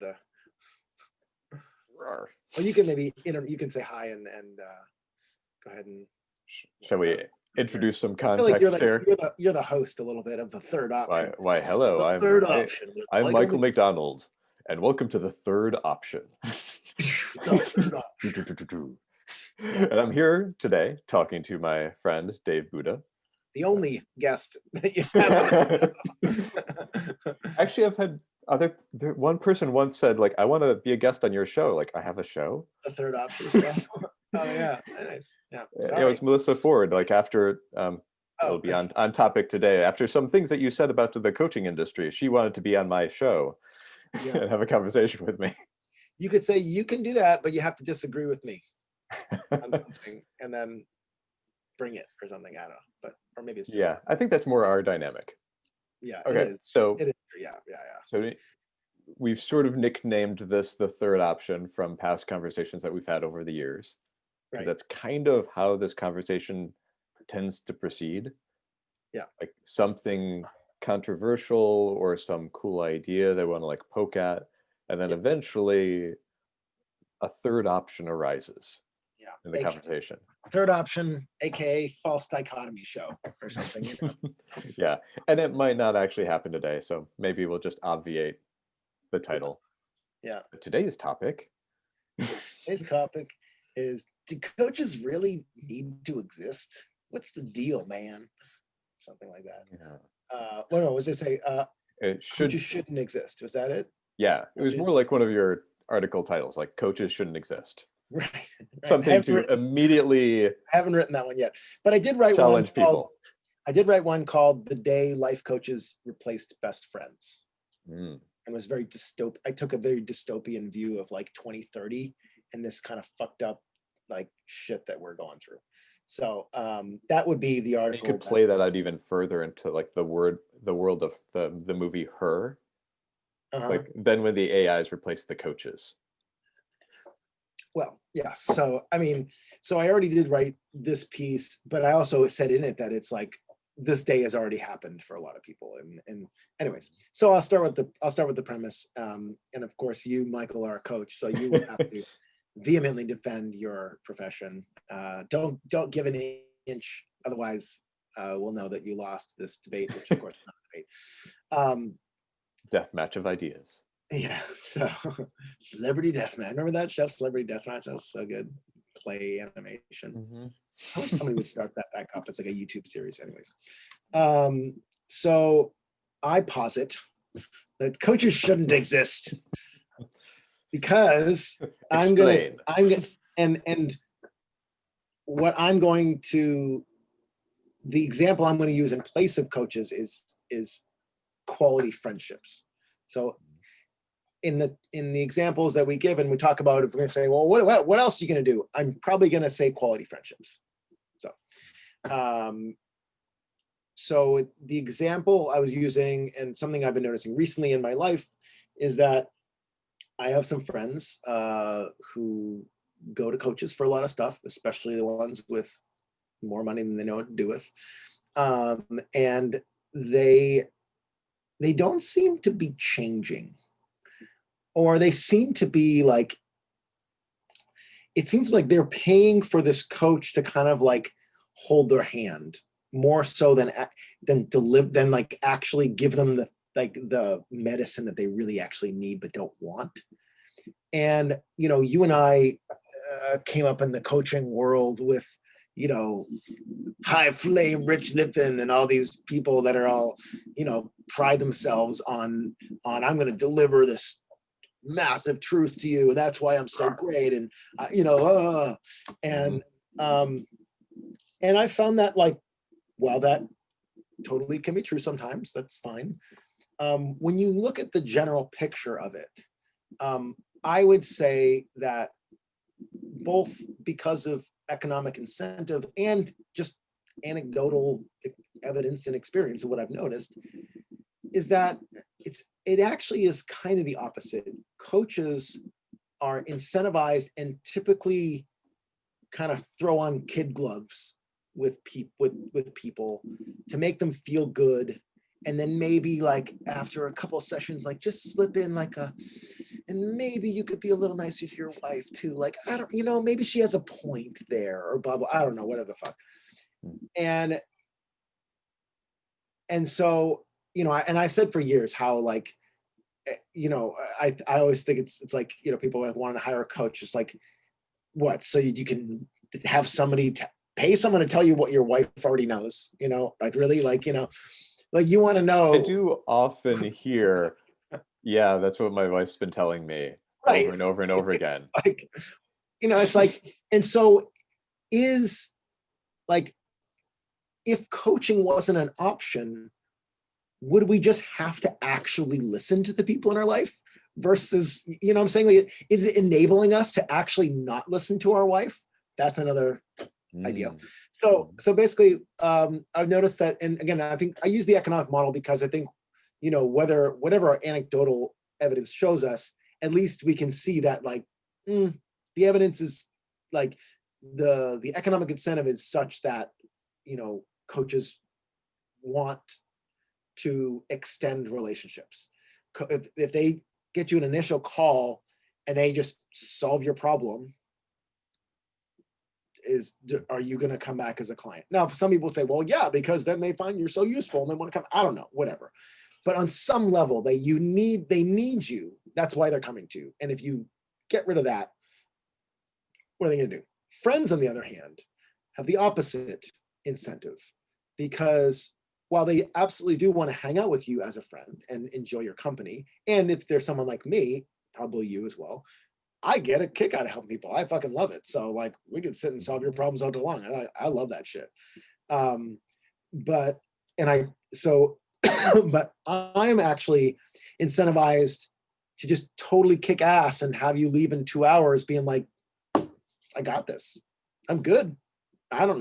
the. Rawr. Well, you can maybe you can say hi and go ahead and. Shall we introduce some I feel like context here? you're the host a little bit of the third option. Why hello, The third option. I'm Michael McDonald, and welcome to the third option. The third option. And I'm here today talking to my friend Dave Booda. The only guest that you have. Actually, I've had one person once said, like, I want to be a guest on your show. Like, I have a show. The third option as well. Oh yeah, nice. Yeah, it was Melissa Ford. Like after it'll be on topic today. After some things that you said about the coaching industry, she wanted to be on my show and have a conversation with me. You could say you can do that, but you have to disagree with me on something, and then bring it or something. I don't know, but or maybe it's just I think that's more our dynamic. Yeah. Okay. It is. So it is. Yeah. So we've sort of nicknamed this the third option from past conversations that we've had over the years. Because that's kind of how this conversation tends to proceed. Yeah. Like something controversial or some cool idea they want to like poke at. And then eventually a third option arises in the conversation. Third option, aka false dichotomy show or something. You know? Yeah. And it might not actually happen today. So maybe we'll just obviate the title. Yeah. But today's topic is, do coaches really need to exist? What's the deal, man? Something like that. Yeah. What was it say? Coaches shouldn't exist. Was that it? Yeah. It was more like one of your article titles, like coaches shouldn't exist. Right. Something to immediately. I haven't written that one yet, but I did write challenge people. I did write one called "The Day Life Coaches Replaced Best Friends," and was very dystopian. I took a very dystopian view of like 2030 and this kind of fucked up like shit that we're going through. So that would be the article. You could play that out even further into like the world of the movie Her. Like then when the AIs replace the coaches. Well, yeah. So I mean, so I already did write this piece, but I also said in it that it's like this day has already happened for a lot of people. And anyways, so I'll start with the premise. And of course, you, Michael, are a coach, so you will have to vehemently defend your profession. Don't give an inch, otherwise we'll know that you lost this debate, which of course is not a debate. Death match of ideas. Yeah, so Celebrity Deathmatch. Remember that show, Celebrity Deathmatch? That was so good. Clay animation. I wish somebody would start that back up. It's like a YouTube series, anyways. So I posit that coaches shouldn't exist because and what I'm going to, the example I'm going to use in place of coaches is quality friendships. So in the examples that we give and we talk about, if we're going to say, well, what else are you going to do? I'm probably going to say quality friendships. So the example I was using and something I've been noticing recently in my life is that I have some friends who go to coaches for a lot of stuff, especially the ones with more money than they know what to do with. And they don't seem to be changing. Or they seem to be like, it seems like they're paying for this coach to kind of like hold their hand more so than like actually give them the medicine that they really actually need but don't want. And you and I came up in the coaching world with high flame Rich Lippin and all these people that are all pride themselves on I'm going to deliver this massive truth to you, and that's why I'm so great, and and I found that like, well, that totally can be true sometimes. That's fine. When you look at the general picture of it, I would say that both because of economic incentive and just anecdotal evidence and experience of what I've noticed is that it actually is kind of the opposite. Coaches are incentivized and typically kind of throw on kid gloves with people to make them feel good and then maybe like after a couple of sessions, like just slip in like and maybe you could be a little nicer to your wife too. Like, I don't, maybe she has a point there or blah, blah, I don't know, whatever the fuck. And so, I said for years how like, I always think it's like, people like want to hire a coach, just like, what? So you can have somebody pay someone to tell you what your wife already knows, like really, like, like you want to know. I do often hear, yeah, that's what my wife's been telling me right. over and over and over again. Like, it's like, and so is like, if coaching wasn't an option, would we just have to actually listen to the people in our life versus, what I'm saying? Like, is it enabling us to actually not listen to our wife? That's another idea. So basically, I've noticed that, and again, I think I use the economic model because I think, whatever our anecdotal evidence shows us, at least we can see that like, the evidence is like the economic incentive is such that, coaches want to extend relationships. If they get you an initial call and they just solve your problem, are you going to come back as a client? Now, some people say, well, yeah, because then they find you're so useful and they want to come. I don't know, whatever. But on some level, they need you. That's why they're coming to you. And if you get rid of that, what are they going to do? Friends, on the other hand, have the opposite incentive, because while they absolutely do want to hang out with you as a friend and enjoy your company, and if there's someone like me, probably you as well, I get a kick out of helping people. I fucking love it. So like, we can sit and solve your problems all day long. I love that shit. But I'm actually incentivized to just totally kick ass and have you leave in 2 hours being like, I got this. I'm good. I don't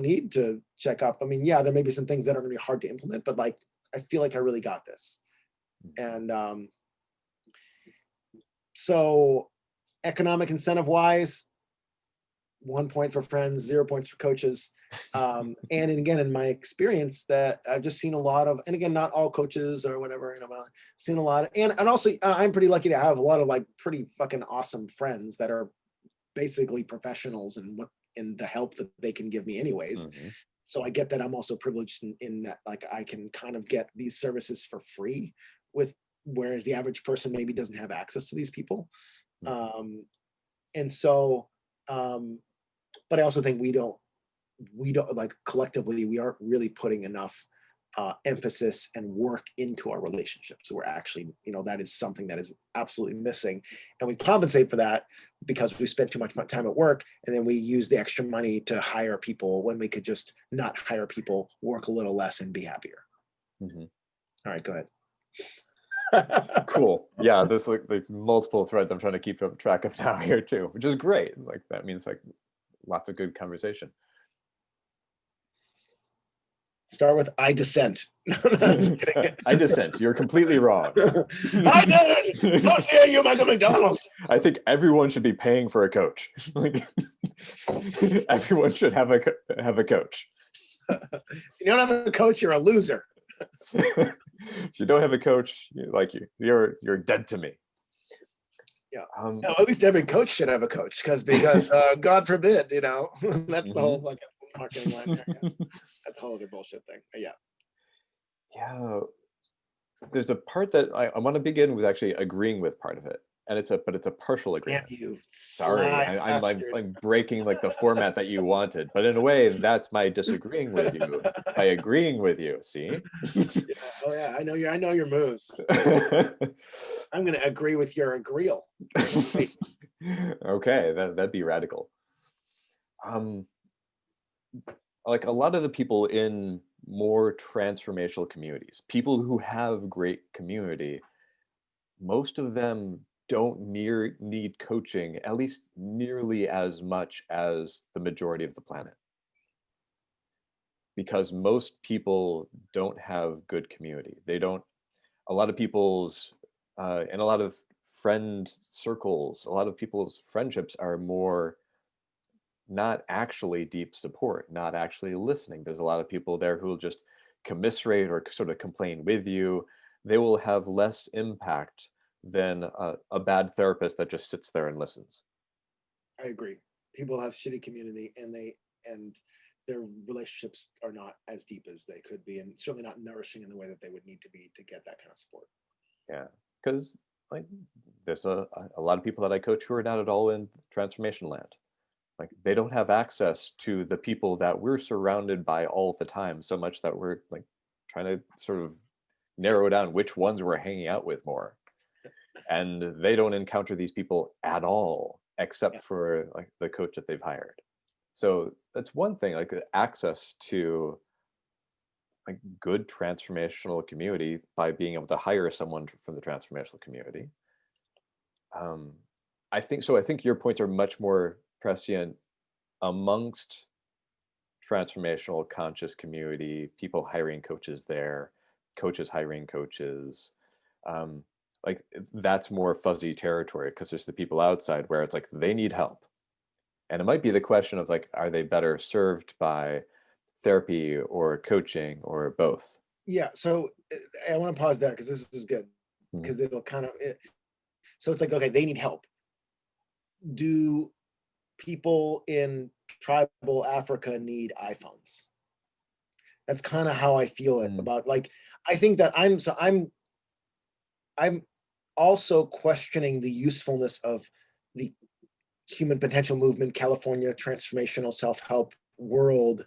need to check up. I mean, yeah, there may be some things that are going to be hard to implement, but like, I feel like I really got this. And so economic incentive wise, 1 point for friends, 0 points for coaches. And again, in my experience, that I've just seen a lot of, and again, not all coaches or whatever, I've seen a lot of, and also I'm pretty lucky to have a lot of like pretty fucking awesome friends that are basically professionals in the help that they can give me anyways. So I get that I'm also privileged in that, like, I can kind of get these services for free whereas the average person maybe doesn't have access to these people. And so, but I also think we don't like, collectively, we aren't really putting enough emphasis and work into our relationships. So we're actually, that is something that is absolutely missing. And we compensate for that because we spend too much time at work, and then we use the extra money to hire people when we could just not hire people, work a little less, and be happier. All right, go ahead. Cool. Yeah, there's like multiple threads I'm trying to keep track of now here too, which is great. Like, that means like lots of good conversation. Start with I dissent. I dissent. You're completely wrong. I did it! How dare you, Michael McDonald? I think everyone should be paying for a coach. Like, everyone should have a coach. If you don't have a coach, you're a loser. If you don't have a coach, you're dead to me. Yeah. No, at least every coach should have a coach, because God forbid, that's the whole fucking marketing line there. Yeah. That's a whole other bullshit thing. But yeah. Yeah. There's a part that I want to begin with actually agreeing with part of it. And it's a partial agreement. Damn you. Sorry, I'm breaking like the format that you wanted, but in a way, that's my disagreeing with you by agreeing with you. See? Yeah. Oh yeah, I know your moves. I'm gonna agree with your agreeal. Okay, that'd be radical. Like, a lot of the people in more transformational communities, people who have great community, most of them don't need coaching, at least nearly as much as the majority of the planet. Because most people don't have good community. A lot of people's, and a lot of friend circles, a lot of people's friendships are more not actually deep support, not actually listening. There's a lot of people there who will just commiserate or sort of complain with you, they will have less impact than a bad therapist that just sits there and listens. I agree. People have shitty community, and their relationships are not as deep as they could be, and certainly not nourishing in the way that they would need to be to get that kind of support. Yeah, because like there's a lot of people that I coach who are not at all in transformation land. Like they don't have access to the people that we're surrounded by all the time, so much that we're like trying to sort of narrow down which ones we're hanging out with more. And they don't encounter these people at all, except Yeah. for like the coach that they've hired. So that's one thing, like the access to like good transformational community by being able to hire someone from the transformational community. Um, I think so. I think your points are much more prescient amongst transformational conscious community, people hiring coaches there, coaches hiring coaches. Um, like that's more fuzzy territory because there's the people outside where it's like they need help. And it might be the question of like, are they better served by therapy or coaching or both? Yeah. So I want to pause there because this is good, Mhm. because it'll kind of so it's like, okay, they need help. Do people in tribal Africa need iPhones? That's kind of how I feel it Mm. about, like, I think that I'm also questioning the usefulness of the human potential movement, California transformational self-help world.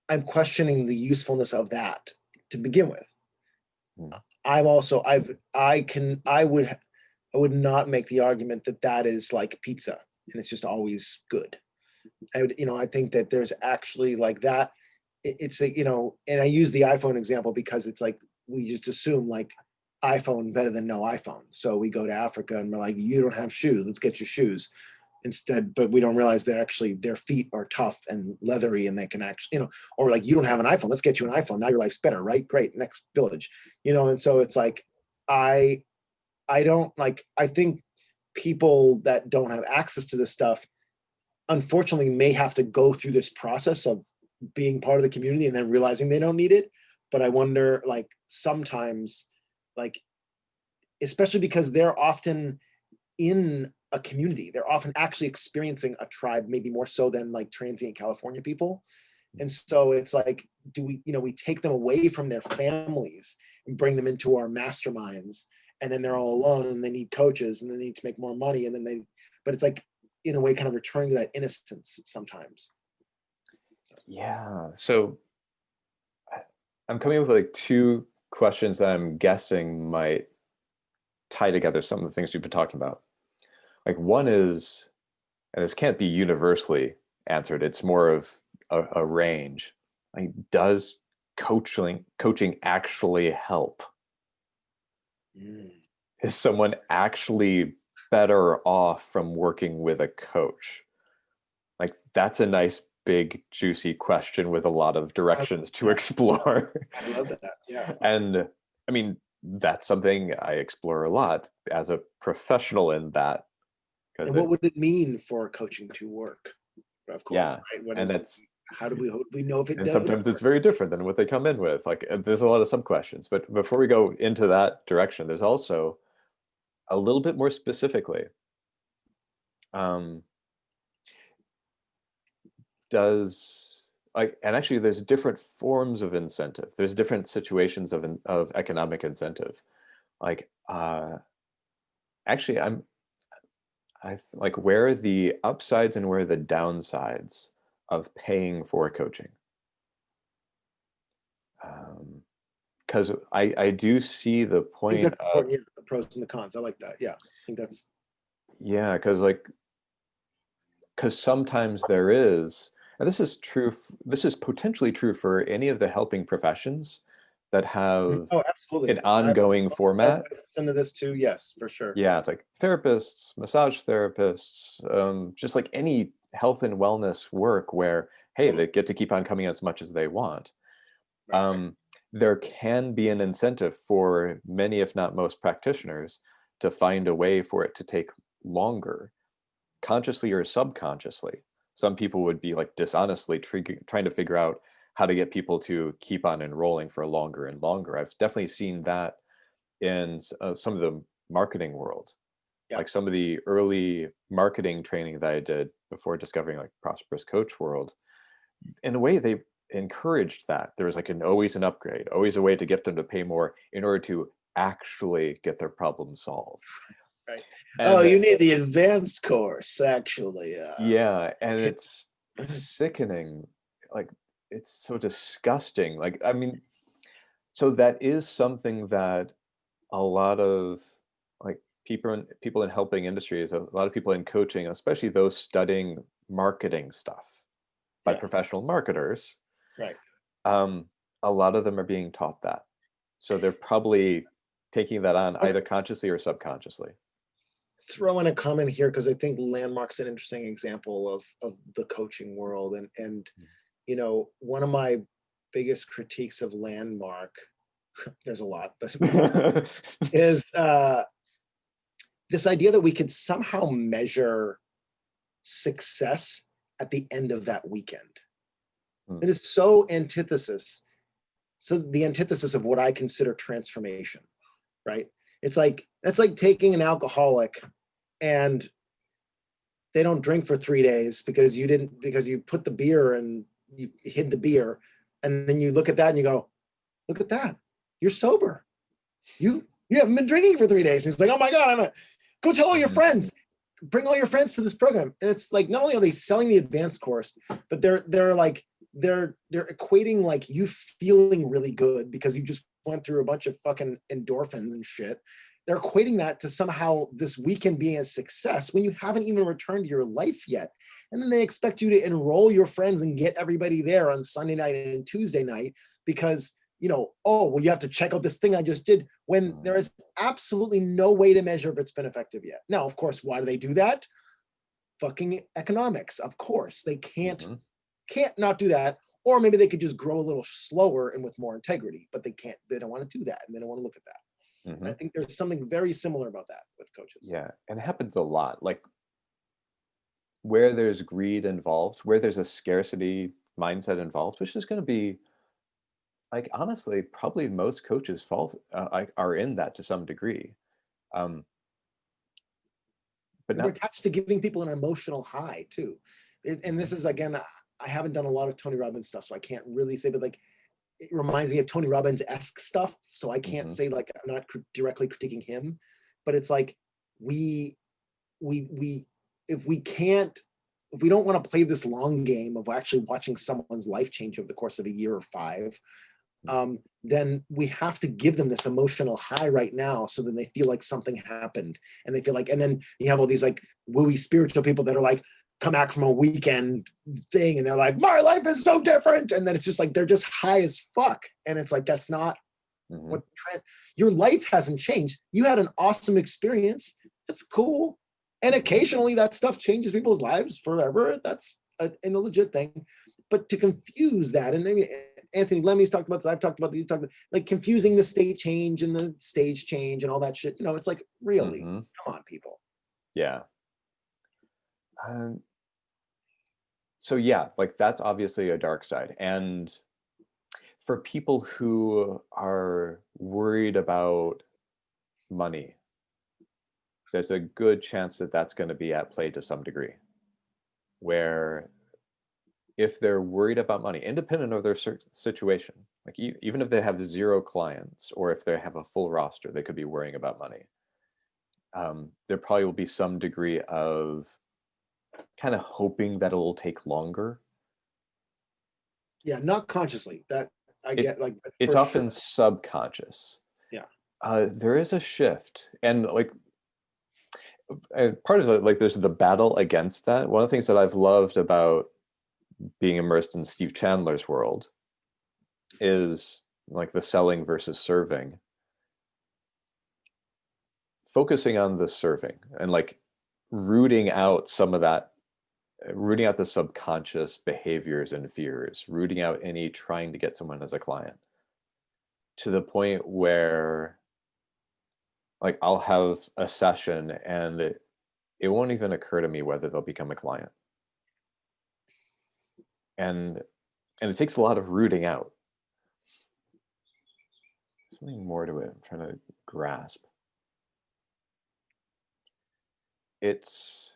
I'm questioning the usefulness of that to begin with. Mm. I'm also I would not make the argument that that is like pizza and it's just always good. I think that there's actually like that. It's a, and I use the iPhone example because it's like we just assume like iPhone better than no iPhone. So we go to Africa and we're like, you don't have shoes, let's get your shoes instead. But we don't realize they're actually, their feet are tough and leathery and they can actually, or like, you don't have an iPhone, let's get you an iPhone. Now your life's better, right? Great, next village, and so it's like, I I don't like, I think people that don't have access to this stuff unfortunately may have to go through this process of being part of the community and then realizing they don't need it. But I wonder, like, sometimes, like, especially because they're often in a community, they're often actually experiencing a tribe, maybe more so than like transient California people. And so it's like, do we, we take them away from their families and bring them into our masterminds, and then they're all alone and they need coaches and they need to make more money. And then but it's like, in a way, kind of returning to that innocence sometimes. So. Yeah. So I'm coming up with like two questions that I'm guessing might tie together some of the things we've been talking about. Like one is, and this can't be universally answered, it's more of a range. Like, does coaching actually help? Mm. Is someone actually better off from working with a coach? Like, that's a nice big juicy question with a lot of directions to explore. I love that. Yeah. And I mean, that's something I explore a lot as a professional in that, because And what would it mean for coaching to work? Of course, yeah, right? What and is that's how do we know if it and does sometimes it's work? very different than what they come in with. Like there's a lot of sub questions, but before we go into that direction, there's also a little bit more specifically. Um, does like, and actually there's different forms of incentive. There's different situations of economic incentive. Like actually like where are the upsides and where are the downsides of paying for coaching? Because I do see the I think point that's of, important. Yeah, the pros and the cons. I like that. Yeah, I think that's yeah, because sometimes there is, and this is true, this is potentially true for any of the helping professions that have oh, an absolutely. I ongoing format. listen to this too. Yes, for sure. Yeah, it's like therapists, massage therapists, just like any health and wellness work where, hey, Totally. they get to keep on coming as much as they want. Right. There can be an incentive for many, if not most practitioners, to find a way for it to take longer, consciously or subconsciously. Some people would be like dishonestly trying to figure out how to get people to keep on enrolling for longer and longer. I've definitely seen that in some of the marketing world, Yeah. like some of the early marketing training that I did before discovering like prosperous coach world. In a way, they encouraged that there was like always an upgrade, always a way to get them to pay more in order to actually get their problem solved. Right. Oh, And you need the advanced course, actually. yeah, and it's sickening. Like, it's so disgusting. Like, I mean, so that is something that a lot of like people in helping industries, a lot of people in coaching, especially those studying marketing stuff by Yeah. professional marketers, Right. um, a lot of them are being taught that. So they're probably taking that on either consciously or subconsciously. Throw in a comment here because I think Landmark's an interesting example of the coaching world, and you know, one of my biggest critiques of Landmark, there's a lot, but is this idea that we could somehow measure success at the end of that weekend. It is so antithesis. So the antithesis of what I consider transformation, right? It's like, that's like taking an alcoholic and they don't drink for 3 days because you put the beer and you hid the beer. And then you look at that and you go, look at that. You're sober. You haven't been drinking for 3 days. And it's like, oh my God, go tell all your friends, bring all your friends to this program. And it's like, not only are they selling the advanced course, but they're like, they're equating like you feeling really good because you just went through a bunch of fucking endorphins and shit. They're equating that to somehow this weekend being a success when you haven't even returned to your life yet. And then they expect you to enroll your friends and get everybody there on Sunday night and Tuesday night because, you know, oh, well, you have to check out this thing I just did, when there is absolutely no way to measure if it's been effective yet. Now, of course, why do they do that? Fucking economics. Of course, they can't not do that. Or maybe they could just grow a little slower and with more integrity, but they don't want to do that. And they don't want to look at that. And I think there's something very similar about that with coaches. Yeah, and it happens a lot. Like where there's greed involved, where there's a scarcity mindset involved, which is going to be like honestly, probably most coaches are in that to some degree. But we're attached to giving people an emotional high too. And this is, again, I haven't done a lot of Tony Robbins stuff, so I can't really say, but like, it reminds me of Tony Robbins-esque stuff. So I can't say, like, I'm not directly critiquing him, but it's like, if we don't want to play this long game of actually watching someone's life change over the course of a year or 5, then we have to give them this emotional high right now so then they feel like something happened, and they feel like, and then you have all these like wooey spiritual people that are like, come back from a weekend thing and they're like, my life is so different, and then it's just like they're just high as fuck, and it's like, that's not what your life hasn't changed. You had an awesome experience. That's cool, and occasionally that stuff changes people's lives forever. That's a legit thing. But to confuse that, and maybe Anthony Lemmy's talked about this, I've talked about this, you talked about, like, confusing the state change and the stage change and all that shit. You know, it's like, really, come on, people. Yeah. So yeah, like that's obviously a dark side. And for people who are worried about money, there's a good chance that that's going to be at play to some degree. Where if they're worried about money, independent of their situation, like even if they have 0 clients or if they have a full roster, they could be worrying about money. There probably will be some degree of kind of hoping that it'll take longer. Yeah, not consciously. That I get, like, it's often subconscious. Yeah. There is a shift, and like part of it, like there's the battle against that. One of the things that I've loved about being immersed in Steve Chandler's world is like the selling versus serving. Focusing on the serving and like rooting out some of that, rooting out the subconscious behaviors and fears, rooting out any trying to get someone as a client, to the point where like I'll have a session and it won't even occur to me whether they'll become a client. And And it takes a lot of rooting out. Something more to it I'm trying to grasp. It's,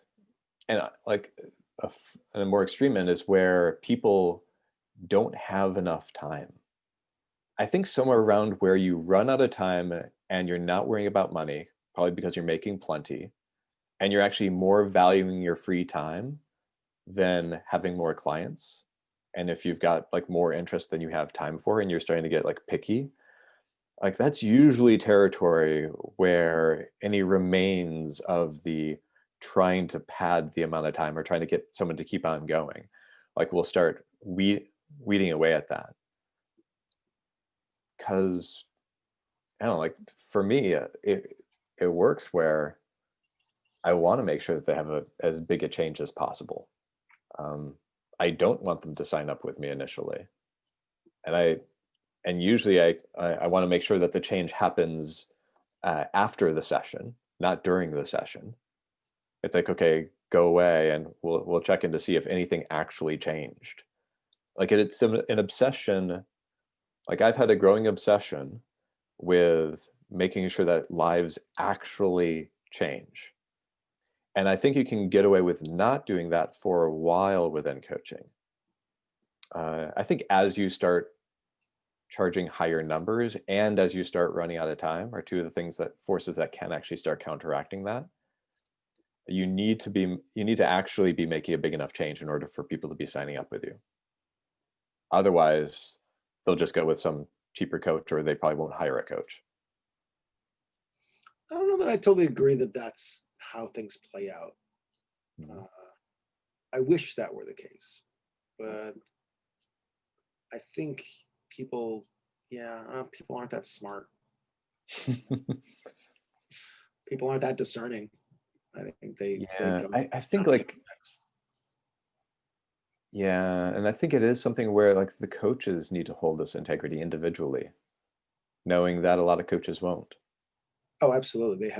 and like a more extreme end is where people don't have enough time. I think somewhere around where you run out of time and you're not worrying about money, probably because you're making plenty, and you're actually more valuing your free time than having more clients. And if you've got like more interest than you have time for, and you're starting to get like picky, like that's usually territory where any remains of the trying to pad the amount of time or trying to get someone to keep on going, like we'll start weeding away at that. Because I don't know, like for me, it works where I want to make sure that they have as big a change as possible. I don't want them to sign up with me initially, and usually I want to make sure that the change happens after the session, not during the session. It's like, okay, go away, and we'll check in to see if anything actually changed. Like it's an obsession. Like I've had a growing obsession with making sure that lives actually change. And I think you can get away with not doing that for a while within coaching. I think as you start charging higher numbers and as you start running out of time are two of the things that forces that can actually start counteracting that. You need to actually be making a big enough change in order for people to be signing up with you. Otherwise, they'll just go with some cheaper coach, or they probably won't hire a coach. I don't know that I totally agree that that's how things play out. Mm-hmm. I wish that were the case, but I think people aren't that smart. People aren't that discerning. I think they don't. I think like, yeah, and I think it is something where like the coaches need to hold this integrity individually, knowing that a lot of coaches won't. Oh, absolutely.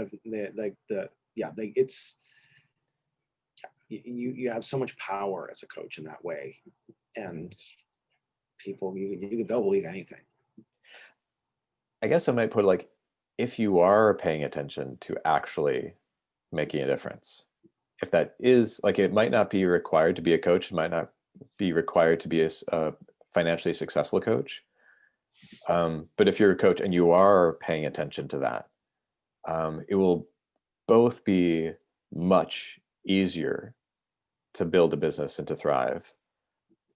It's you have so much power as a coach in that way, and people they'll believe anything. I guess I might put like, if you are paying attention to actually making a difference, if that is like, it might not be required to be a coach, it might not be required to be a financially successful coach. But if you're a coach and you are paying attention to that, it will both be much easier to build a business and to thrive,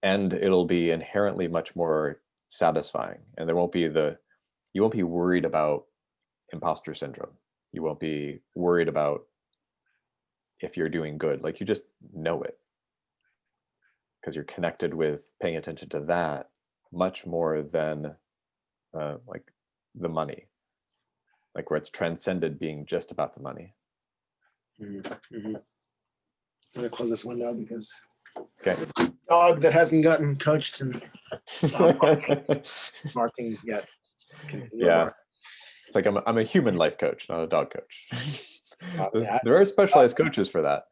and it'll be inherently much more satisfying. And you won't be worried about imposter syndrome. You won't be worried about if you're doing good. Like you just know it because you're connected with paying attention to that much more than like the money, like where it's transcended being just about the money. Mm-hmm. Mm-hmm. I'm gonna close this window because Okay. a dog that hasn't gotten coached and stopped barking yet. Yeah, it's like I'm a human life coach, not a dog coach. Yeah. There are specialized coaches for that.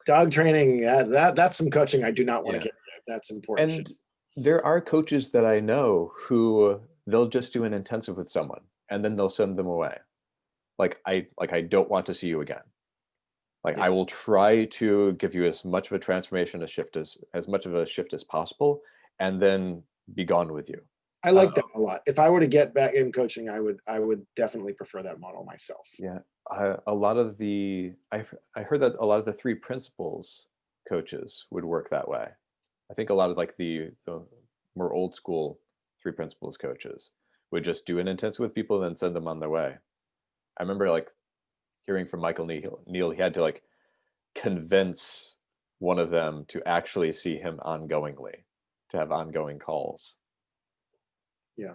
Dog training, that's some coaching I do not want to get rid of. That's important. And there are coaches that I know who they'll just do an intensive with someone and then they'll send them away. Like I don't want to see you again. Like I will try to give you as much of a transformation, as much of a shift as possible, and then be gone with you. I like that a lot. If I were to get back in coaching, I would definitely prefer that model myself. Yeah, a lot of I heard that a lot of the 3 principles coaches would work that way. I think a lot of like the more old school 3 principles coaches would just do an intensive with people and then send them on their way. I remember like hearing from Michael Neal, he had to like convince one of them to actually see him ongoingly, to have ongoing calls. Yeah.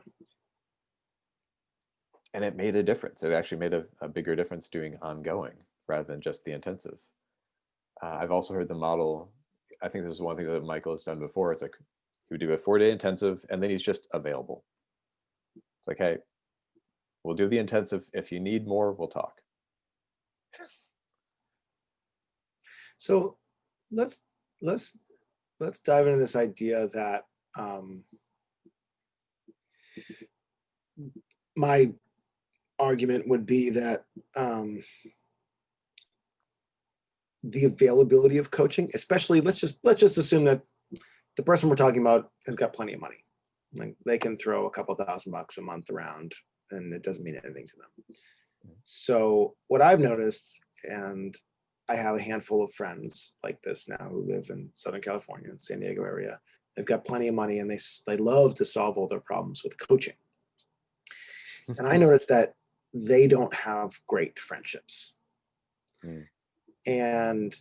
And it made a difference. It actually made a bigger difference doing ongoing rather than just the intensive. I've also heard the model, I think this is one thing that Michael has done before. It's like he would do a 4-day intensive and then he's just available. It's like, hey, we'll do the intensive. If you need more, we'll talk. So let's dive into this idea that um, my argument would be that the availability of coaching, especially let's just assume that the person we're talking about has got plenty of money. Like they can throw a couple $1,000 a month around and it doesn't mean anything to them. So what I've noticed, and I have a handful of friends like this now who live in Southern California, in San Diego area, they've got plenty of money and they love to solve all their problems with coaching. And I noticed that they don't have great friendships. And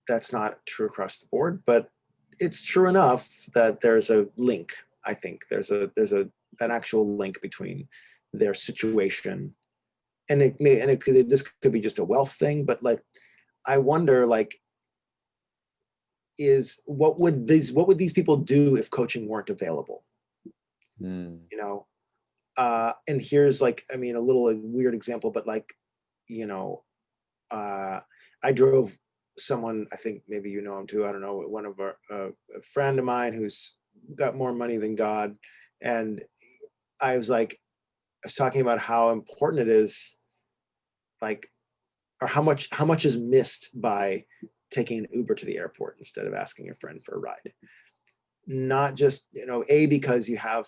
that's not true across the board, but it's true enough that there's a link. I think there's an actual link between their situation, and this could be just a wealth thing, but like I wonder, like, what would these people do if coaching weren't available? You know, and here's like, I mean, a little weird example, but like, you know, I drove someone, I think maybe you know him too, I don't know, one of our a friend of mine who's got more money than God, and I was talking about how important it is, like, or how much is missed by taking an Uber to the airport instead of asking a friend for a ride. Not just, you know, because you have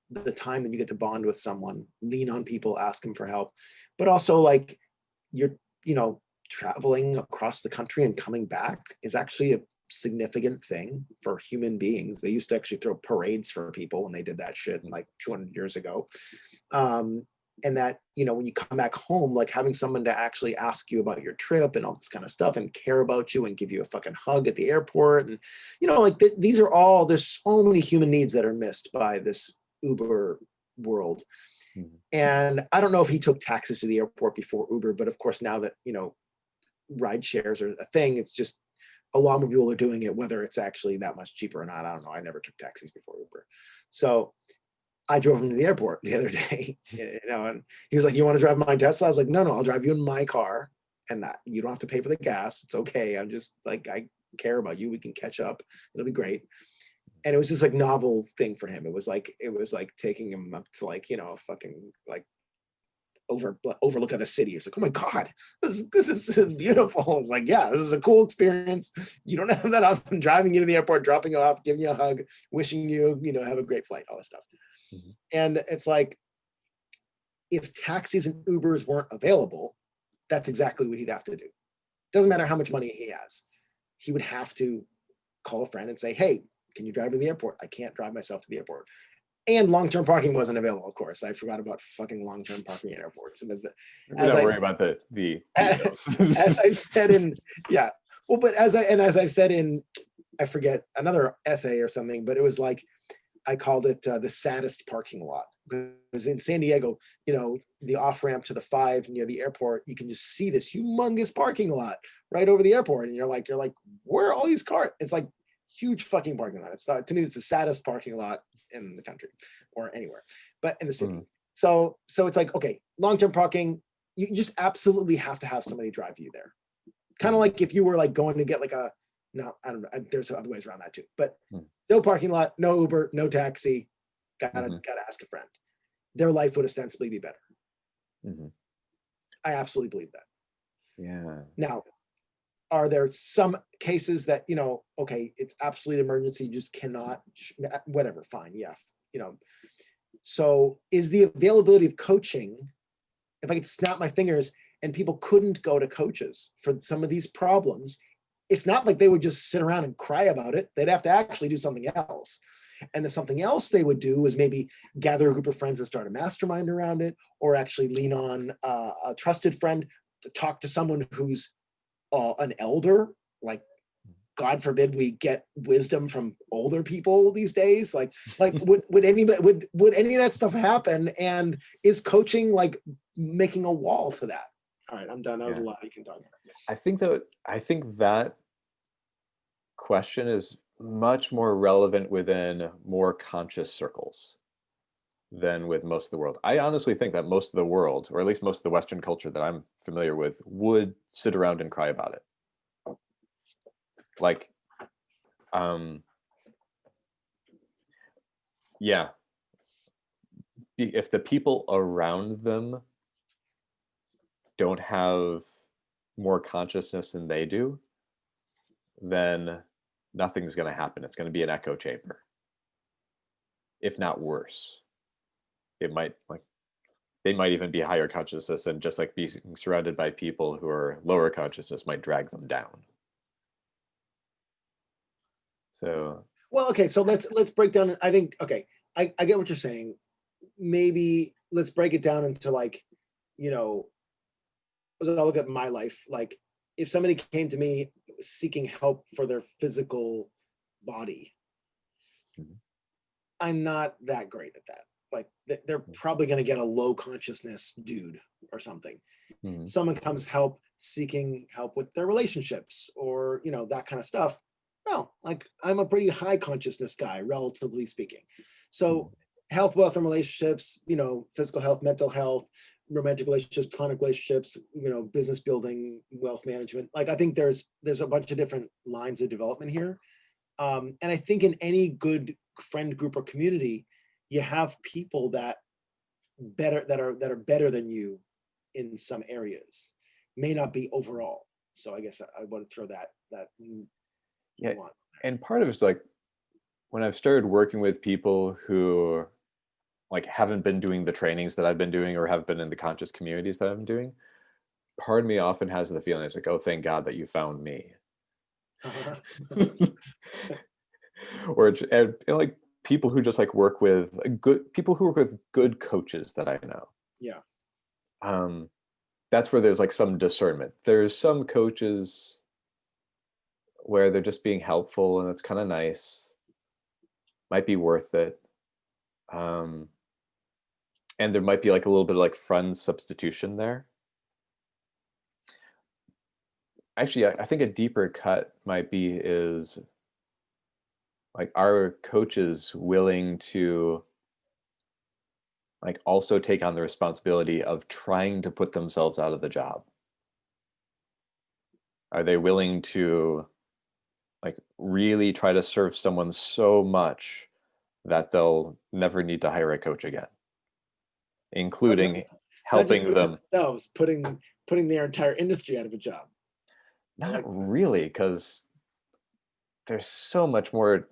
the time that you get to bond with someone, lean on people, ask them for help, but also like you're, you know, traveling across the country and coming back is actually a significant thing for human beings. They used to actually throw parades for people when they did that shit like 200 years ago. And that, you know, when you come back home, like having someone to actually ask you about your trip and all this kind of stuff and care about you and give you a fucking hug at the airport. And, you know, like these are all, there's so many human needs that are missed by this Uber world. And I don't know if he took taxis to the airport before Uber, but of course, now that, you know, ride shares are a thing, it's just a lot more people are doing it, whether it's actually that much cheaper or not. I don't know. I never took taxis before Uber. So I drove him to the airport the other day, you know, and he was like, "You want to drive my Tesla?" I was like, "No, I'll drive you in my car, and you don't have to pay for the gas. It's okay. I'm just like, I care about you. We can catch up. It'll be great." And it was just like novel thing for him. It was like taking him up to like, you know, a fucking like overlook of the city. It's like, "Oh my God, this is beautiful." It's like, yeah, this is a cool experience. You don't have that often, driving you to the airport, dropping you off, giving you a hug, wishing you, you know, have a great flight, all this stuff. And it's like, if taxis and Ubers weren't available, that's exactly what he'd have to do. Doesn't matter how much money he has. He would have to call a friend and say, "Hey, can you drive me to the airport? I can't drive myself to the airport." And long-term parking wasn't available, of course. I forgot about fucking long-term parking at airports. And We're not worriing about the details. as I've said in, yeah, well, but as I've said in, I forget, another essay or something, but it was like, I called it the saddest parking lot, because in San Diego, you know, the off-ramp to the 5 near the airport, you can just see this humongous parking lot right over the airport. And you're like, where are all these cars? It's like huge fucking parking lot. It's to me, it's the saddest parking lot in the country or anywhere, but in the city. So it's like, okay, long-term parking, you just absolutely have to have somebody drive you there. Kind of like if you were like going to get like no, I don't know. There's other ways around that too, but no parking lot, no Uber, no taxi. Gotta ask a friend. Their life would ostensibly be better. I absolutely believe that. Yeah. Now, are there some cases that, you know, okay, it's absolute emergency, you just cannot, whatever, fine, yeah, you know. So is the availability of coaching, if I could snap my fingers and people couldn't go to coaches for some of these problems, it's not like they would just sit around and cry about it. They'd have to actually do something else. And the something else they would do is maybe gather a group of friends and start a mastermind around it, or actually lean on a trusted friend to talk to someone who's an elder. Like, God forbid we get wisdom from older people these days. Like would any of that stuff happen? And is coaching like making a wall to that? All right, I'm done. That was a lot. You can talk about. I think that question is much more relevant within more conscious circles than with most of the world. I honestly think that most of the world, or at least most of the Western culture that I'm familiar with, would sit around and cry about it. Like, Yeah. If the people around them don't have more consciousness than they do, then nothing's going to happen. It's going to be an echo chamber, if not worse. It might, like, they might even be higher consciousness, and just like being surrounded by people who are lower consciousness might drag them down. So Well, okay, so let's break down. I think, okay, I get what you're saying. Maybe let's break it down into, like, you know, I'll look at my life. Like, if somebody came to me seeking help for their physical body, mhm, I'm not that great at that. Like, they're probably going to get a low consciousness dude or something. mhm, Someone comes seeking help with their relationships, or, that kind of stuff. Well, like, I'm a pretty high consciousness guy, relatively speaking. So mhm. health, wealth, and relationships, physical health, mental health, romantic relationships, platonic relationships, business building, wealth management. Like, I think there's a bunch of different lines of development here. And I think in any good friend group or community, you have people that are better than you in some areas, may not be overall. So I guess I want to throw that Yeah. nuance. And part of it's like, when I've started working with people who like haven't been doing the trainings that I've been doing, or have been in the conscious communities that I'm doing, part of me often has the feeling, it's like, oh, thank God that you found me. Or and like people who just like work with good people who work with good coaches that I know. Yeah. Um, that's where there's like some discernment. There's some coaches where they're just being helpful and it's kind of nice, might be worth it. Um, and there might be like a little bit of like friend substitution there. Actually, I think a deeper cut might be is like, are coaches willing to like also take on the responsibility of trying to put themselves out of the job? Are they willing to like really try to serve someone so much that they'll never need to hire a coach again, But including not just helping putting them? themselves, putting their entire industry out of a job. I Not like that. really, because there's so much more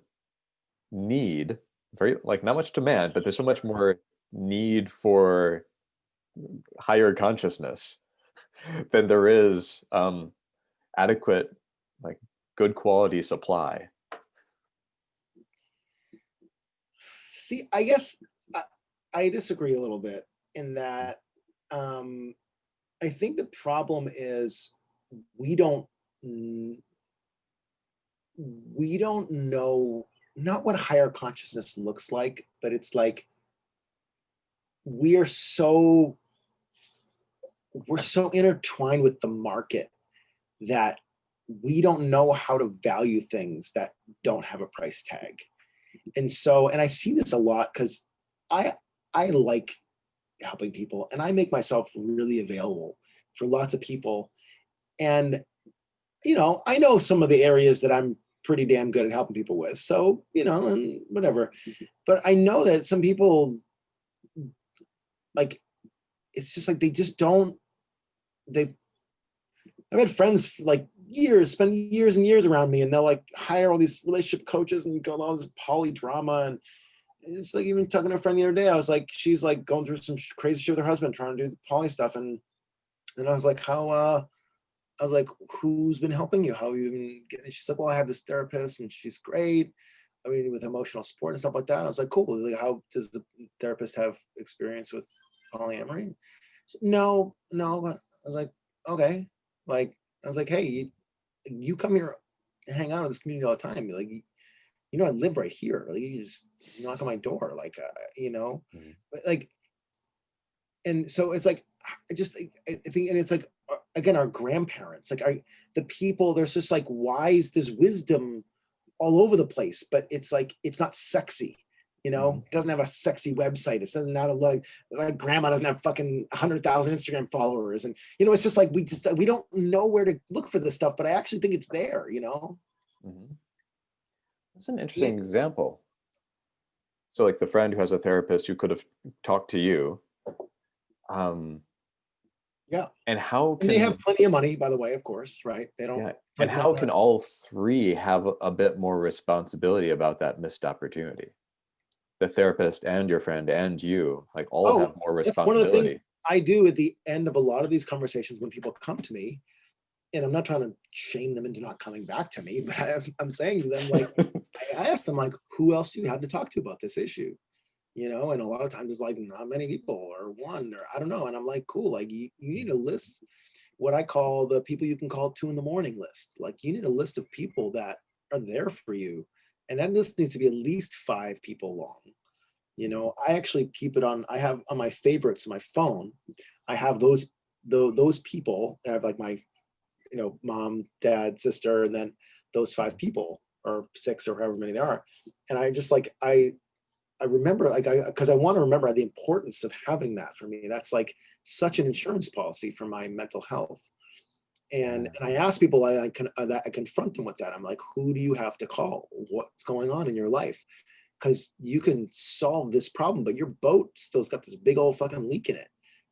need, very like not much demand, but there's so much more need for higher consciousness than there is adequate, like good quality supply. See, I guess I, I disagree a little bit in that, um, I think the problem is we don't we don't know, not what higher consciousness looks like, but it's like we are so we're so intertwined with the market that we don't know how to value things that don't have a price tag. And I see this a lot because I I like helping people, and I make myself really available for lots of people. And I know some of the areas that I'm pretty damn good at helping people with. So, and whatever. But I know that some people, like, it's just like they just don't they I've had friends like years, spend years and years around me, and they'll like hire all these relationship coaches and go all this poly drama. And it's like, even talking to a friend the other day, I was like, she's like going through some crazy shit with her husband trying to do the poly stuff. And I was like, I was like, who's been helping you? How have you been getting? She's like, well, I have this therapist and she's great. I mean, with emotional support and stuff like that. I was like, cool. Like, how does the therapist have experience with polyamory? So, no, no. But I was like, okay. Like, I was like, hey, you come here, hang out in this community all the time. Like, I live right here. Like, you just knock on my door. Like, Mhm. but like, and so it's like, I think, and it's like, again, our grandparents, like, the people, there's just like wise, there's wisdom all over the place, but it's like, it's not sexy. Mhm. It doesn't have a sexy website. It doesn't not a, like grandma doesn't have fucking 100,000 Instagram followers. And, it's just like, we don't know where to look for this stuff, but I actually think it's there. Mhm. That's an Yeah. interesting example. So like the friend who has a therapist who could have talked to you, Yeah. and how And they have can, plenty of money, by the way, of course, right? They don't, yeah, and but how not, can all three have a bit more responsibility about that missed opportunity? The therapist and your friend and you, like, all oh, have more that's one of the things responsibility. I do at the end of a lot of these conversations when people come to me, and I'm not trying to shame them into not coming back to me, but I'm saying to them, like, I ask them, like, who else do you have to talk to about this issue? You know, and a lot of times it's like not many people or one, or I don't know. And I'm like, cool, like you need a list, what I call the people you can call 2 in the morning list. Like you need a list of people that are there for you. And that list needs to be at least 5 people long. You know, I actually keep it on, I have on my favorites on my phone, I have those people. I have like my, you know, mom, dad, sister, and then those 5 people or 6 or however many there are. And I just like I remember, like, because I want to remember the importance of having that for me. That's like such an insurance policy for my mental health. And Yeah. I ask people, I confront them with that. I'm like, who do you have to call? What's going on in your life? Because you can solve this problem, but your boat still's got this big old fucking leak in it,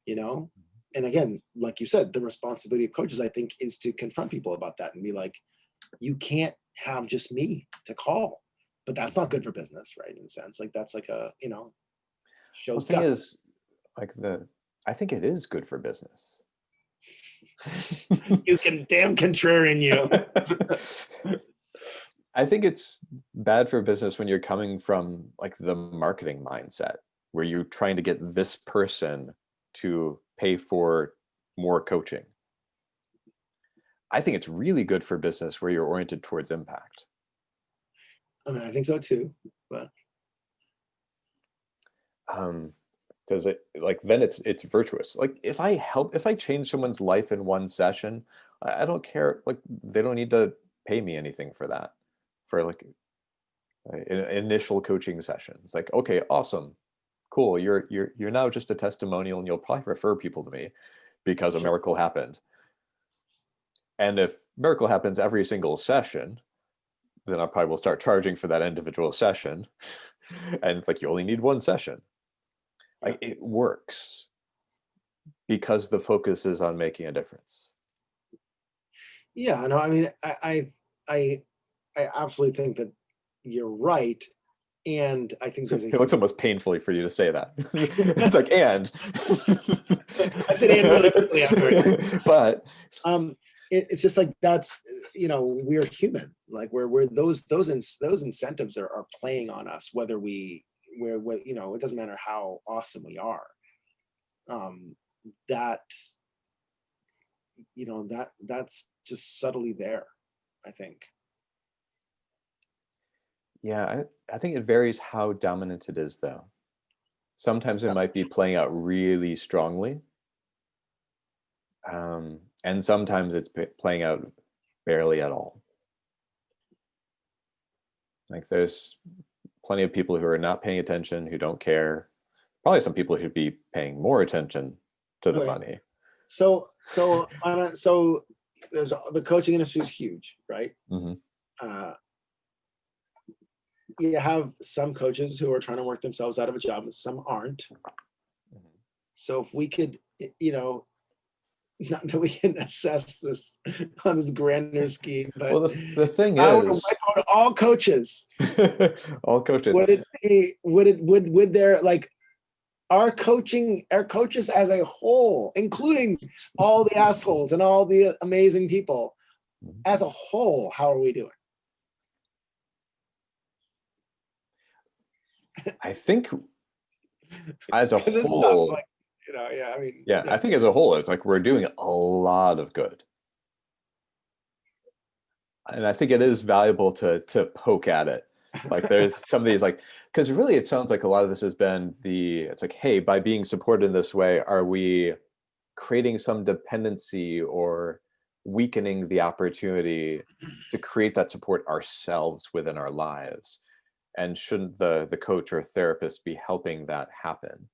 you know? And again, like you said, the responsibility of coaches, I think, is to confront people about that and be like, you can't have just me to call. But that's not good for business, right? In a sense, like that's like a, you know, Well, show's the thing gut. is, like I think it is good for business. You can damn contrarian you. I think it's bad for business when you're coming from like the marketing mindset, where you're trying to get this person to pay for more coaching. I think it's really good for business where you're oriented towards impact. I mean, I think so too. But Because it, like, then it's virtuous. Like if I change someone's life in one session, I don't care. Like they don't need to pay me anything for that, for like initial coaching session. It's like, okay, awesome, cool. You're now just a testimonial, and you'll probably refer people to me because a sure. miracle happened. And if miracle happens every single session, then I probably will start charging for that individual session. And it's like you only need one session. Yeah. Like it works because the focus is on making a difference. Yeah, no, I mean, I I absolutely think that you're right. And I think there's a It looks almost painfully for you to say that. It's like, and I said and really quickly after it. but Um, it's just like that's, you know, we're human. Like we're those incentives are playing on us, whether we're, you know, it doesn't matter how awesome we are. Um, that, you know, that's just subtly there, I think. yeah, I think it varies how dominant it is, though. Sometimes it might be playing out really strongly, and sometimes it's playing out barely at all. Like there's plenty of people who are not paying attention, who don't care. Probably some people who'd be paying more attention to the Okay. money. So there's the coaching industry is huge, right? Mm-hmm. Uh, you have some coaches who are trying to work themselves out of a job and some aren't. Mm-hmm. So if we could, you know, not that we can assess this on this grander scheme, but Well, the if thing I were to is, wipe out all coaches, all coaches. would it be, would there, like, our coaches as a whole, including all the assholes and all the amazing people, as a whole, how are we doing? I think as a Because it's not whole, like, you know, yeah, I mean, yeah, I yeah. think as a whole, it's like we're doing a lot of good. And I think it is valuable to poke at it. Like there's some of these, like, because really it sounds like a lot of this has been it's like, hey, by being supported in this way, are we creating some dependency or weakening the opportunity to create that support ourselves within our lives? And shouldn't the coach or therapist be helping that happen?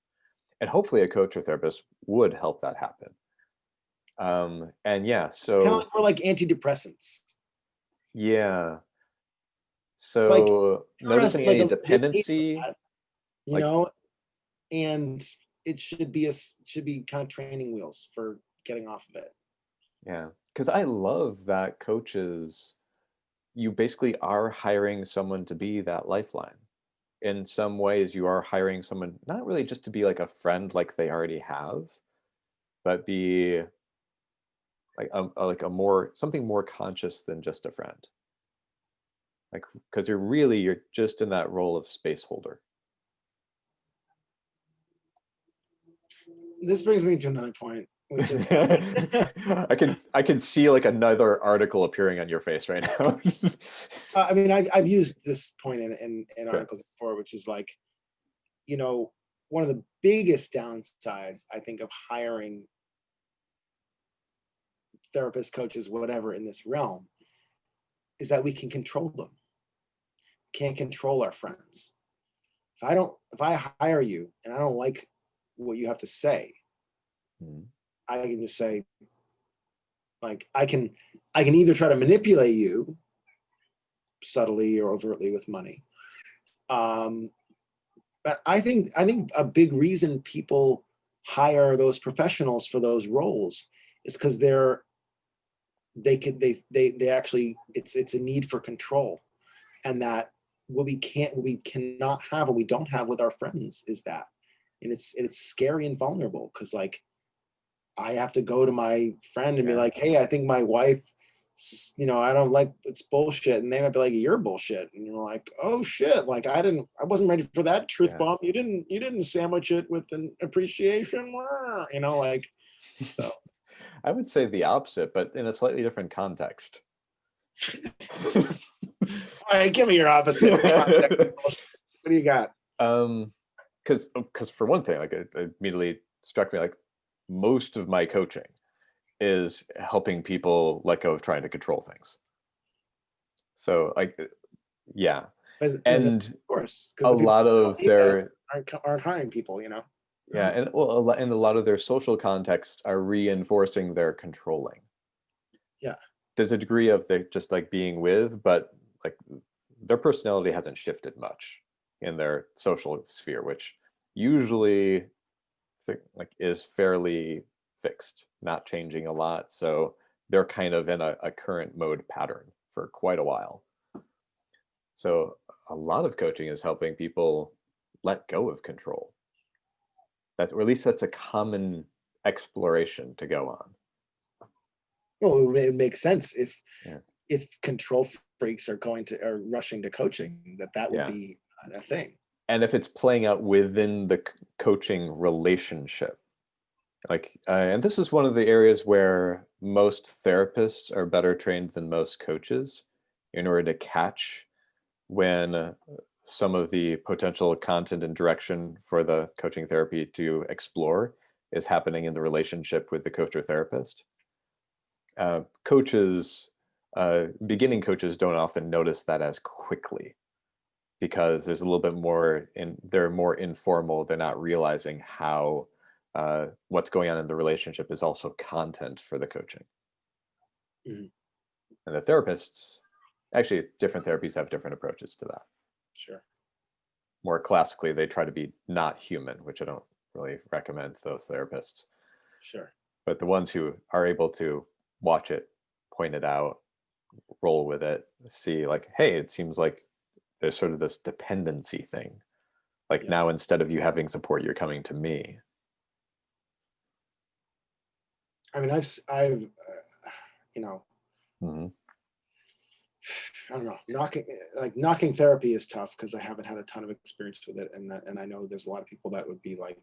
And hopefully a coach or therapist would help that happen. And yeah, Kind of so like we're like antidepressants. yeah. It's like, So or as noticing like any a good name for dependency, that. you Like, know, and it should be kind of training wheels for getting off of it. yeah, because I love that coaches, you basically are hiring someone to be that lifeline. In some ways, you are hiring someone not really just to be like a friend like they already have, but be like a more something more conscious than just a friend. Like, because you're just in that role of space holder. This brings me to another point, which is I can see like another article appearing on your face right now. I mean, I've used this point in Sure. articles before, which is like, one of the biggest downsides, I think, of hiring therapists, coaches, whatever in this realm is that we can control them. Can't control our friends. If I hire you and I don't like what you have to say, Mhm. I can just say, like, I can either try to manipulate you subtly or overtly with money. But I think a big reason people hire those professionals for those roles is because they actually, it's a need for control, and that what we cannot have, what we don't have with our friends is that, and it's scary and vulnerable, because like I have to go to my friend and be Yeah. like, hey, I think my wife, I don't like, it's bullshit. And they might be like, you're bullshit. And you're like, oh shit. Like I wasn't ready for that truth Yeah. bomb. You didn't sandwich it with an appreciation, like, so. I would say the opposite, but in a slightly different context. All right, give me your opposite context. What do you got? Because for one thing, like it immediately struck me, like most of my coaching is helping people let go of trying to control things. So like, yeah, and Of course, because a the people lot who don't of need that their aren't hiring people, yeah, and well, and a lot of their social contexts are reinforcing their controlling. Yeah. There's a degree of they just like being with, but like their personality hasn't shifted much in their social sphere, which usually like is fairly fixed, not changing a lot. So they're kind of in a current mode pattern for quite a while. So a lot of coaching is helping people let go of control. Or at least that's a common exploration to go on. Well, it makes sense Yeah. if control freaks are rushing to coaching, that would Yeah. be a thing. And if it's playing out within the coaching relationship, like, and this is one of the areas where most therapists are better trained than most coaches in order to catch when some of the potential content and direction for the coaching therapy to explore is happening in the relationship with the coach or therapist. Beginning coaches don't often notice that as quickly because there's a little bit more they're more informal. They're not realizing how what's going on in the relationship is also content for the coaching. Mm-hmm. And the therapists, actually, different therapies have different approaches to that. Sure. More classically, they try to be not human, which I don't really recommend to those therapists. Sure. But the ones who are able to watch it, point it out, roll with it, see like, hey, it seems like there's sort of this dependency thing. Like now, instead of you having support, you're coming to me. I mean, I've Mm-hmm. I don't know, knocking therapy is tough because I haven't had a ton of experience with it, and I know there's a lot of people that would be like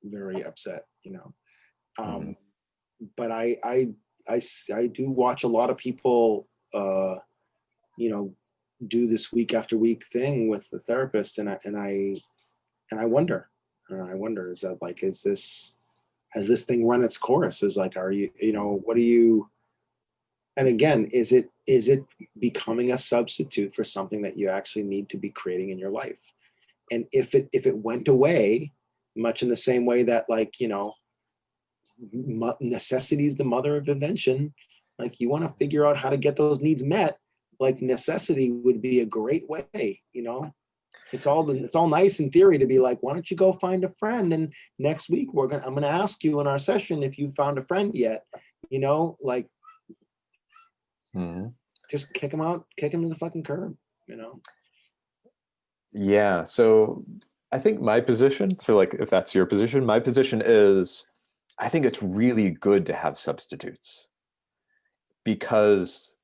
very upset, Mm-hmm. But I do watch a lot of people, do this week after week thing with the therapist, and I wonder, is that like, has this thing run its course? Is like, are you, what do you, and again, is it becoming a substitute for something that you actually need to be creating in your life? And if it went away, much in the same way that, like, necessity is the mother of invention, like you want to figure out how to get those needs met, like necessity would be a great way. It's all nice in theory to be like, why don't you go find a friend? And next week I'm gonna ask you in our session if you found a friend yet. Like just kick them out, kick them to the fucking curb, Yeah. So I think my position, so like if that's your position, my position is I think it's really good to have substitutes because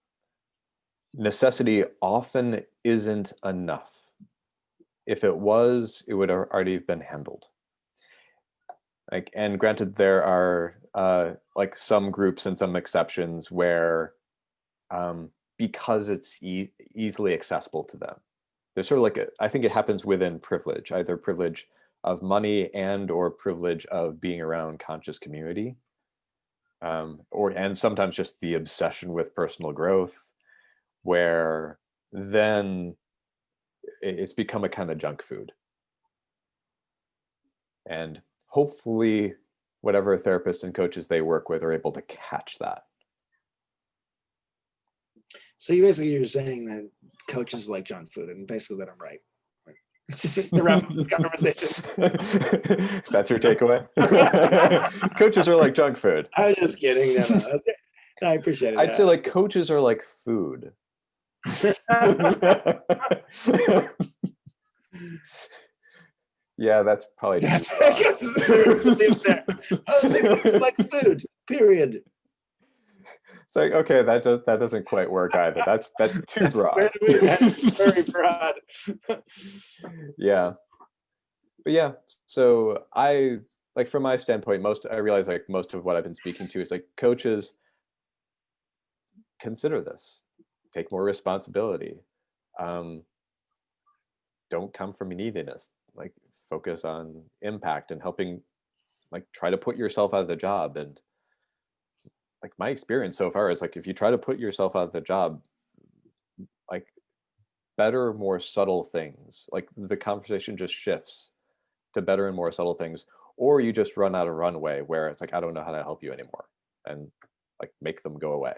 necessity often isn't enough. If it was, it would have already been handled. Like, and granted, there are like some groups and some exceptions where, because it's easily accessible to them, there's sort of like I think it happens within privilege, either privilege of money and or privilege of being around conscious community, and sometimes just the obsession with personal growth, where then it's become a kind of junk food. And hopefully whatever therapists and coaches they work with are able to catch that. So you're saying that coaches like junk food, and basically that I'm right. To wrap up this conversation. That's your takeaway? Coaches are like junk food. I'm just kidding. No. I appreciate it. I'd say like coaches are like food. Yeah, that's probably like food, period. It's like, okay, that doesn't quite work either. That's too broad. Very broad. Yeah. But yeah, so I like from my standpoint, I realize like most of what I've been speaking to is like coaches consider this, take more responsibility. Don't come from neediness, like focus on impact and helping, like try to put yourself out of the job. And like my experience so far is like, if you try to put yourself out of the job, like better, more subtle things, like the conversation just shifts to better and more subtle things, or you just run out of runway where it's like, I don't know how to help you anymore, and like make them go away.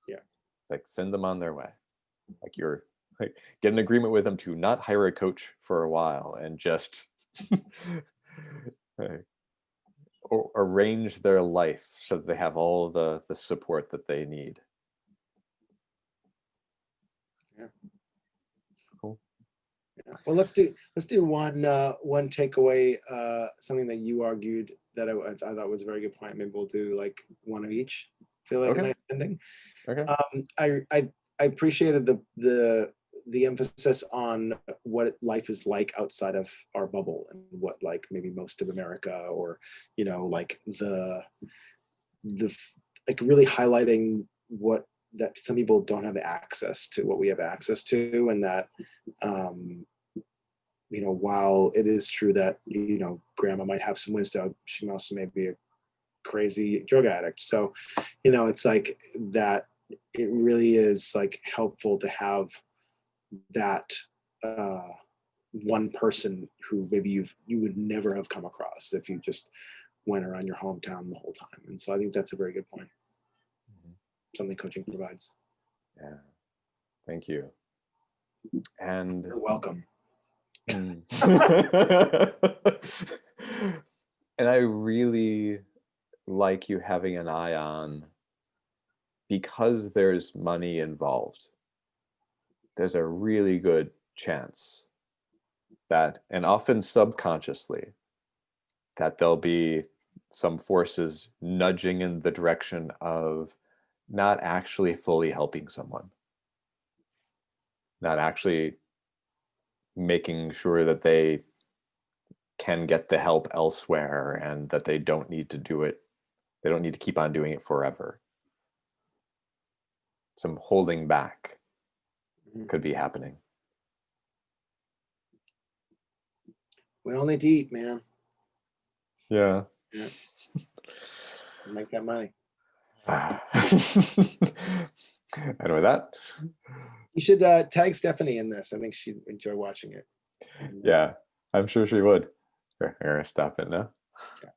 Yeah. Like send them on their way. Like you're like get an agreement with them to not hire a coach for a while and just or arrange their life so that they have all the support that they need. Yeah. Cool. Yeah. Well, let's do one takeaway, something that you argued that I thought was a very good point. Maybe we'll do like one of each. Feel like a nice ending. Okay. I appreciated the emphasis on what life is like outside of our bubble, and what like maybe most of America, or like the like really highlighting that some people don't have access to what we have access to, and that while it is true that grandma might have some wisdom, she also may be a crazy drug addict. So it's like that it really is like helpful to have that one person who maybe you would never have come across if you just went around your hometown the whole time. And so I think that's a very good point. Something coaching provides. Yeah, thank you. And you're welcome. And I really like you having an eye on, because there's money involved, there's a really good chance that, and often subconsciously, that there'll be some forces nudging in the direction of not actually fully helping someone, not actually making sure that they can get the help elsewhere, and that they don't need to do it. They don't need to keep on doing it forever. Some holding back could be happening. We all need to eat, man. Yeah. Make that money. I know that. You should tag Stephanie in this. I think she'd enjoy watching it. Yeah, I'm sure she would. Here, stop it now. Yeah.